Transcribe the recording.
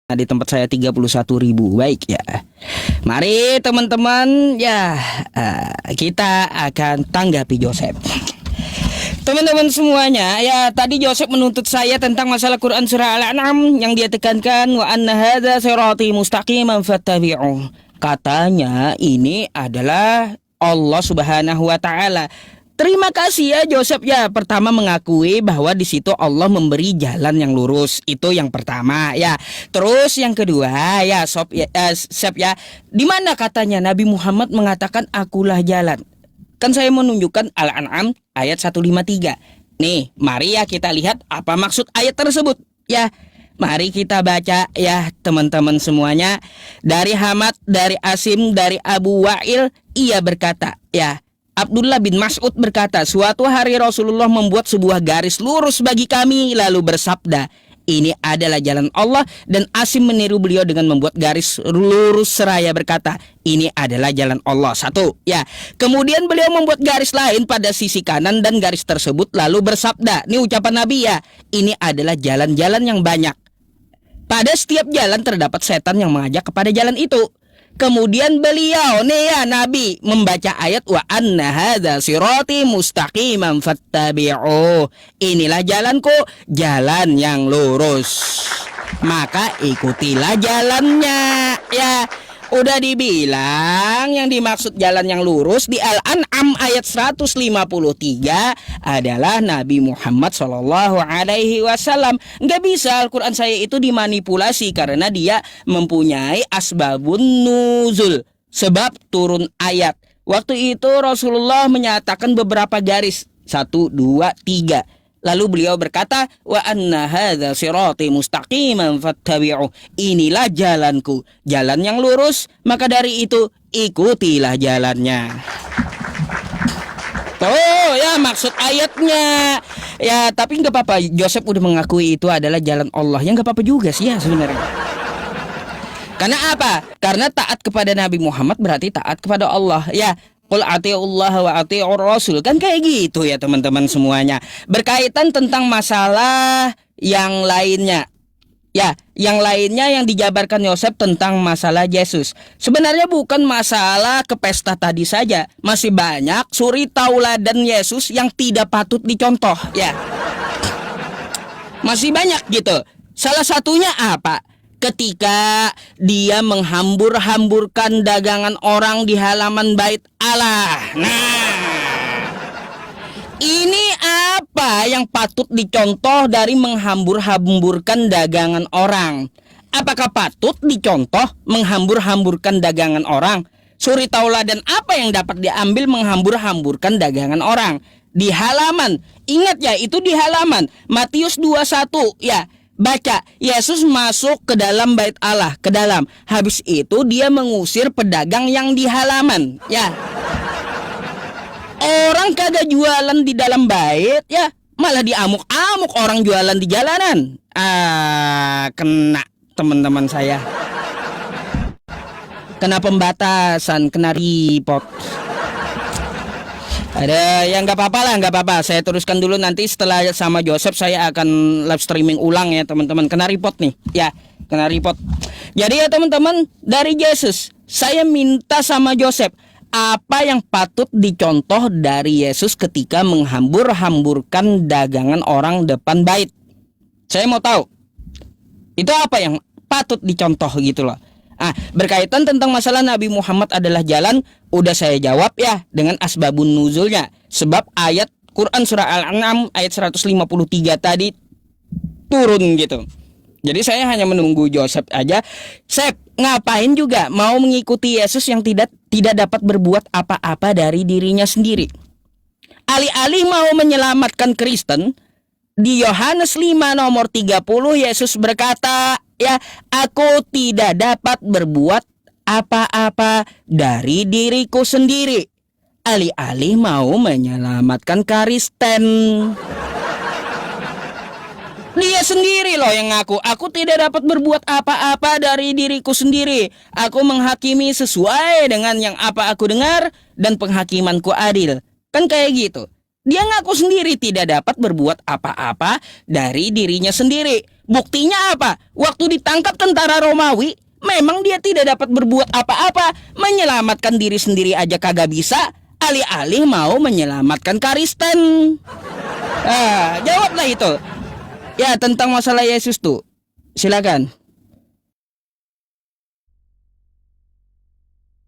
di tempat saya 31.000. Baik ya. Mari teman-teman ya, kita akan tanggapi Joseph. Teman-teman semuanya, ya tadi Joseph menuntut saya tentang masalah Quran surah Al-An'am yang dia tekankan wa anna hadza sirati mustaqiman fattabi'uh. Katanya ini adalah Allah Subhanahu wa taala. Terima kasih ya Joseph ya, pertama mengakui bahwa di situ Allah memberi jalan yang lurus. Itu yang pertama ya. Terus yang kedua ya Sob ya, ya, di mana katanya Nabi Muhammad mengatakan akulah jalan? Kan saya menunjukkan Al-An'am ayat 153. Nih, mari ya kita lihat apa maksud ayat tersebut ya. Mari kita baca ya teman-teman semuanya. Dari Hamad, dari Asim, dari Abu Wa'il, ia berkata ya, Abdullah bin Mas'ud berkata, suatu hari Rasulullah membuat sebuah garis lurus bagi kami lalu bersabda, ini adalah jalan Allah. Dan Asim meniru beliau dengan membuat garis lurus seraya berkata, ini adalah jalan Allah. Satu ya. Kemudian beliau membuat garis lain pada sisi kanan dan garis tersebut lalu bersabda, ini ucapan Nabi ya, ini adalah jalan-jalan yang banyak. Pada setiap jalan terdapat setan yang mengajak kepada jalan itu. Kemudian beliau nih ya Nabi membaca ayat wa anna hadza sirati mustaqiman fattabi'uh. Inilah jalanku, jalan yang lurus. Maka ikutilah jalannya. Ya, udah dibilang yang dimaksud jalan yang lurus di Al-An'am ayat 153 adalah Nabi Muhammad SAW. Nggak bisa Al-Quran saya itu dimanipulasi karena dia mempunyai asbabun nuzul, sebab turun ayat. Waktu itu Rasulullah menyatakan beberapa garis, 1, 2, 3. Lalu beliau berkata, wa anna hadza sirati mustaqiman fattabi'uh. Inilah jalanku, jalan yang lurus, maka dari itu ikutilah jalannya. Tuh ya maksud ayatnya. Ya tapi nggak apa-apa, Joseph udah mengakui itu adalah jalan Allah. Ya nggak apa-apa juga sih ya sebenarnya. Karena apa? Karena taat kepada Nabi Muhammad berarti taat kepada Allah. Ya, qul ati'ullah wa ati'ur rasul. Kan kayak gitu ya teman-teman semuanya. Berkaitan tentang masalah yang lainnya. Ya, yang lainnya yang dijabarkan Yosef tentang masalah Yesus. Sebenarnya bukan masalah ke pesta tadi saja. Masih banyak suri tauladan Yesus yang tidak patut dicontoh. Ya, masih banyak gitu. Salah satunya apa? Ketika dia menghambur-hamburkan dagangan orang di halaman bait Allah. Nah, ini apa yang patut dicontoh dari menghambur-hamburkan dagangan orang? Apakah patut dicontoh menghambur-hamburkan dagangan orang? Suri tauladan apa yang dapat diambil menghambur-hamburkan dagangan orang? Di halaman. Ingat ya, itu di halaman. Matius 21 ya. Baca, Yesus masuk ke dalam bait Allah, ke dalam. Habis itu dia mengusir pedagang yang di halaman. Ya, orang kagak jualan di dalam bait, ya malah diamuk-amuk orang jualan di jalanan. Kena teman-teman saya. Kena pembatasan, kena report. Ada yang nggak apa-apa lah, nggak apa-apa. Saya teruskan dulu, nanti setelah sama Joseph saya akan live streaming ulang ya teman-teman. Kena report nih, ya kena report. Jadi ya teman-teman, dari Yesus saya minta sama Joseph, apa yang patut dicontoh dari Yesus ketika menghambur-hamburkan dagangan orang depan bait? Saya mau tahu itu apa yang patut dicontoh gitu loh. Berkaitan tentang masalah Nabi Muhammad adalah jalan, udah saya jawab ya dengan asbabun nuzulnya. Sebab ayat Quran surah Al-An'am ayat 153 tadi turun gitu. Jadi saya hanya menunggu Joseph aja. Sep, ngapain juga mau mengikuti Yesus yang tidak dapat berbuat apa-apa dari dirinya sendiri? Alih-alih mau menyelamatkan Kristen, di Yohanes 5 nomor 30 Yesus berkata, ya, aku tidak dapat berbuat apa-apa dari diriku sendiri. Alih-alih mau menyelamatkan Kristen. Dia sendiri loh yang ngaku, aku tidak dapat berbuat apa-apa dari diriku sendiri. Aku menghakimi sesuai dengan yang apa aku dengar dan penghakimanku adil. Kan kayak gitu. Dia ngaku sendiri tidak dapat berbuat apa-apa dari dirinya sendiri. Buktinya apa? Waktu ditangkap tentara Romawi, memang dia tidak dapat berbuat apa-apa. Menyelamatkan diri sendiri aja kagak bisa, alih-alih mau menyelamatkan Kristen. Jawablah itu. Ya, tentang masalah Yesus tuh. Silakan.